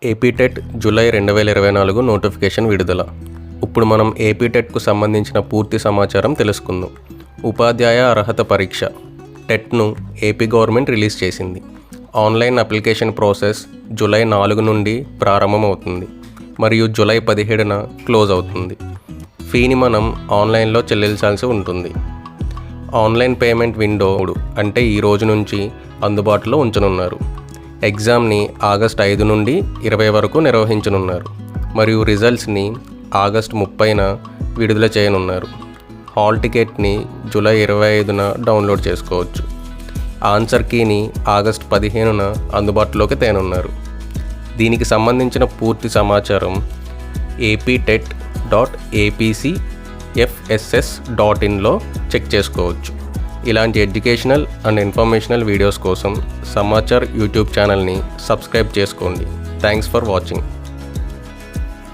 APTET July 2024 notification విడుదల. ఇప్పుడు మనం ఏపీటెట్కు సంబంధించిన పూర్తి సమాచారం తెలుసుకుందాం. ఉపాధ్యాయ అర్హత పరీక్ష టెట్ను ఏపీ గవర్నమెంట్ రిలీజ్ చేసింది. ఆన్లైన్ అప్లికేషన్ ప్రాసెస్ జూలై 4 నుండి ప్రారంభమవుతుంది మరియు జూలై 17న క్లోజ్ అవుతుంది. ఫీని మనం ఆన్లైన్లో చెల్లించాల్సి ఉంటుంది. ఆన్లైన్ పేమెంట్ విండో అంటే ఈ రోజు నుంచి అందుబాటులో ఉంచనున్నారు. ఎగ్జామ్ని ఆగస్టు 5 నుండి 20 వరకు నిర్వహించనున్నారు మరియు రిజల్ట్స్ని ఆగస్టు 30న విడుదల చేయనున్నారు. హాల్ టికెట్ని జూలై 25న డౌన్లోడ్ చేసుకోవచ్చు. ఆన్సర్ కీని ఆగస్టు 15న అందుబాటులోకి తేనున్నారు. దీనికి సంబంధించిన పూర్తి సమాచారం aptet.apcfss.in చెక్ చేసుకోవచ్చు. ఇలాంటి ఎడ్యుకేషనల్ అండ్ ఇన్ఫర్మేషనల్ వీడియోస్ కోసం సమాచార్ యూట్యూబ్ ఛానల్ని సబ్స్క్రైబ్ చేసుకోండి. Thanks for watching.